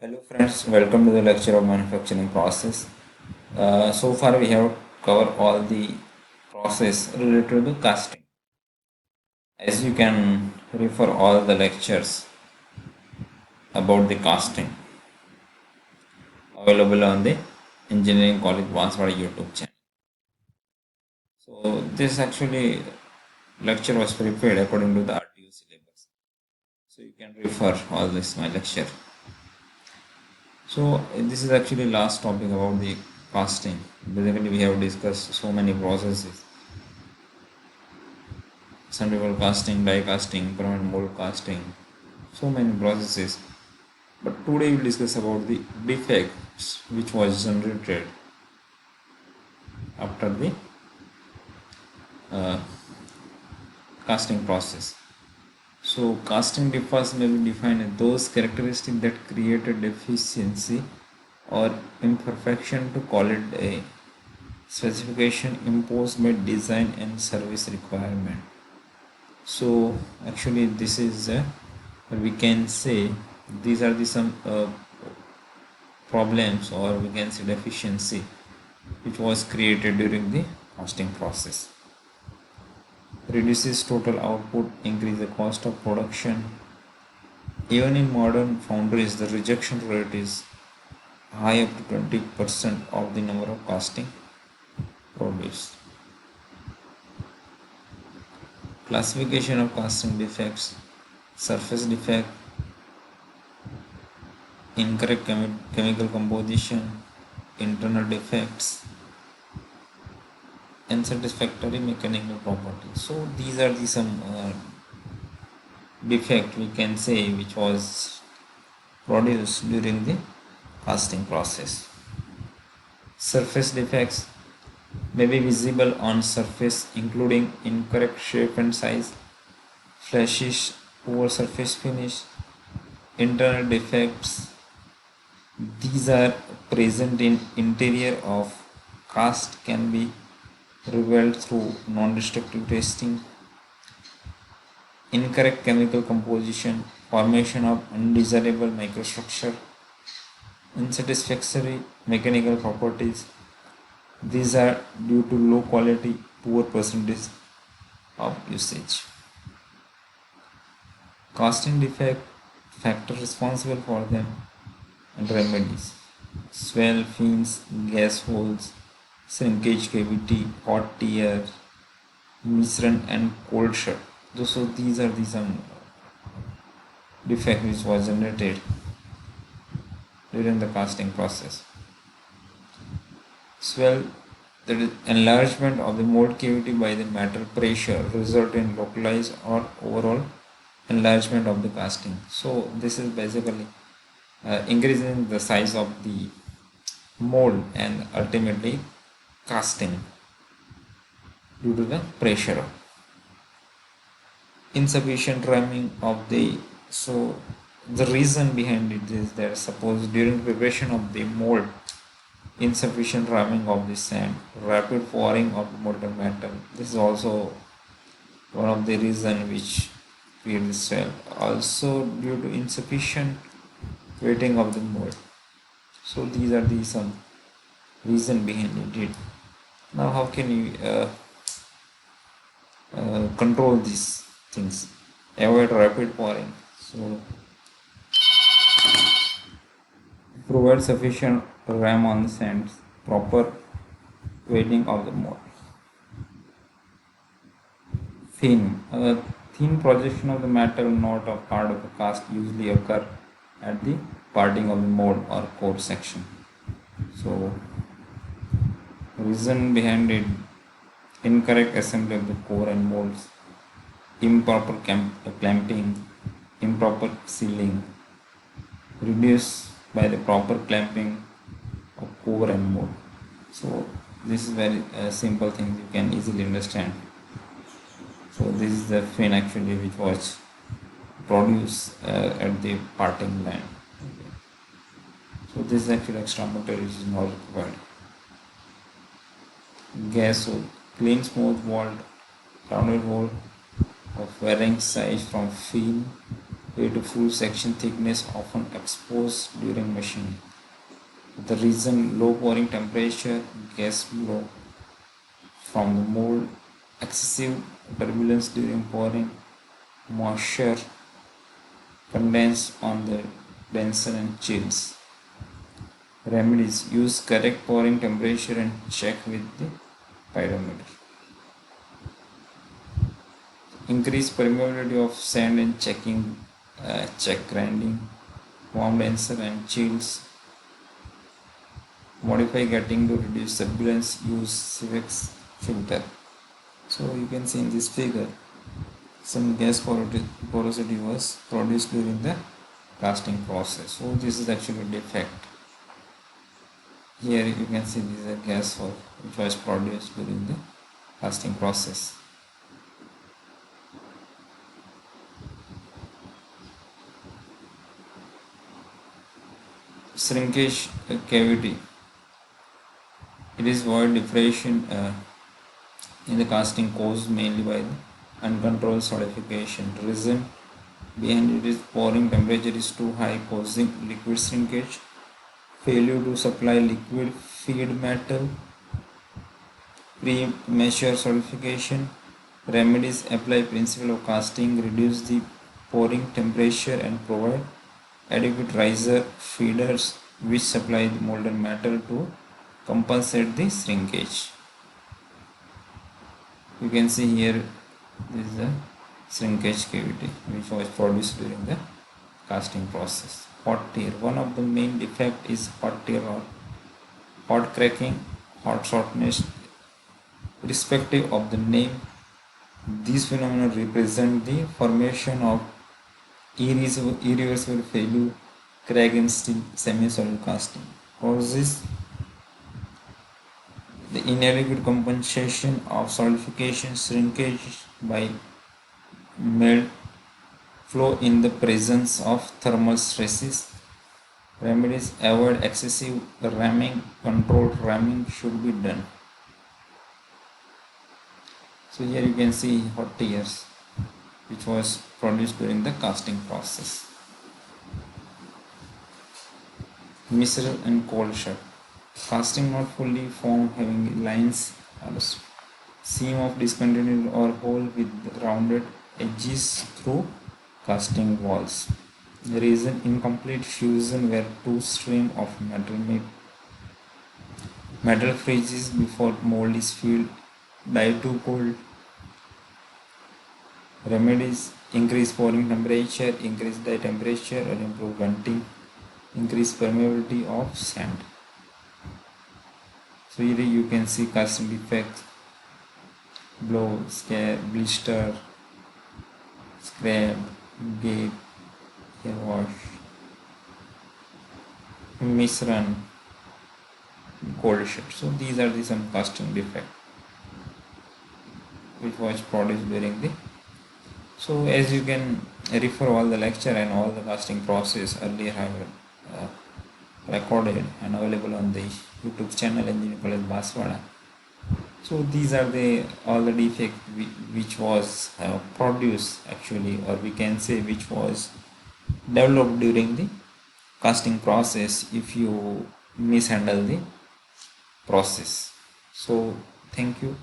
Hello friends, welcome to the lecture of manufacturing process. So far we have covered all the process related to the casting. As you can refer all the lectures about the casting available on the Engineering College Banswara YouTube channel. So this actually lecture was prepared according to the RTU syllabus. So you can refer all this my lecture. So this is actually last topic about the casting. Basically we have discussed so many processes: centrifugal casting, die casting, permanent mold casting, so many processes. But today we'll discuss about the defects which was generated after the uh, casting process. So casting defects may be defined as those characteristics that create a deficiency or imperfection to call it a specification imposed by design and service requirement. So actually this is we can say these are the some problems, or we can say deficiency, which was created during the casting process. Reduces total output, increase the cost of production. Even in modern foundries the rejection rate is high, up to 20% of the number of casting produced. Classification of casting defects: surface defect, incorrect chemical composition, internal defects, unsatisfactory mechanical properties. So these are the some defect we can say which was produced during the casting process. Surface defects may be visible on surface, including incorrect shape and size, flashes, poor surface finish. Internal defects, these are present in interior of cast, can be revealed through non-destructive testing. Incorrect chemical composition, formation of undesirable microstructure, unsatisfactory mechanical properties. These are due to low quality, poor percentage of usage. Casting defect, factor responsible for them, and remedies: swell, fins, gas holes, shrinkage cavity, hot tear, misrun, and cold shut. So these are the some defect which was generated during the casting process. Swell, that is enlargement of the mold cavity by the metal pressure, result in localized or overall enlargement of the casting. So this is basically increasing the size of the mold and ultimately casting due to the pressure. Insufficient ramming of the, so the reason behind it is that suppose during preparation of the mold, insufficient ramming of the sand, rapid pouring of the molten metal, this is also one of the reason which create the swell. Also due to insufficient wetting of the mold. So these are the some reason behind it. Now how can you control these things? Avoid rapid pouring. So provide sufficient ram on the sands, proper weighting of the mold. Thin. Thin projection of the metal, not a part of the cast, usually occur at the parting of the mold or core section. So reason behind it: incorrect assembly of the core and molds, improper clamping, improper sealing, reduced by the proper clamping of core and mold. So this is very simple things you can easily understand. So this is the fin actually which was produced at the parting line. Okay. So this is actually extra material which is not required. Gas hole, clean smooth walled rounded hole of varying size from fin due to full section thickness often exposed during machining. The reason low pouring temperature, gas flow from the mold, excessive turbulence during pouring, moisture condense on the denser and chills. Remedies: use correct pouring temperature and check with the pedometer. Increase permeability of sand and check grinding, warm denser and chills. Modify getting to reduce turbulence, use Civex filter. So you can see in this figure some gas porosity was produced during the casting process. So this is actually a defect. Here you can see this is a gas which was produced during the casting process. Shrinkage cavity. It is void diffraction in the casting caused mainly by the uncontrolled solidification. The reason behind it is pouring temperature is too high, causing liquid shrinkage, failure to supply liquid feed metal, premature solidification. Remedies: apply principle of casting, reduce the pouring temperature and provide adequate riser feeders which supply the molten metal to compensate the shrinkage. You can see here this is a shrinkage cavity which was produced during the casting process. Hot tear. One of the main defect is hot tear or hot cracking, hot shortness. Irrespective of the name, these phenomena represent the formation of irreversible failure, crack in steel semi-solid casting. Causes: the inadequate compensation of solidification, shrinkage by melt flow in the presence of thermal stresses. Remedies: avoid excessive ramming, controlled ramming should be done. So here you can see hot tears which was produced during the casting process. Misral and cold shut. Casting not fully formed, having lines or seam of discontinuity or hole with rounded edges through casting walls. The reason: incomplete fusion where two streams of metal meet. Metal freezes before mold is filled. Die too cold. Remedies: increase pouring temperature, increase die temperature, or improve venting. Increase permeability of sand. So here you can see casting defects: blow, scare, blister, scrap, gap, hair wash, misrun, cold shut. So these are some casting defects which was produced during the. So as you can refer all the lecture and all the casting process earlier have recorded and available on the YouTube channel Engineering College Baswada. So these are all the defect which was produced actually, or we can say which was developed during the casting process if you mishandle the process. So thank you.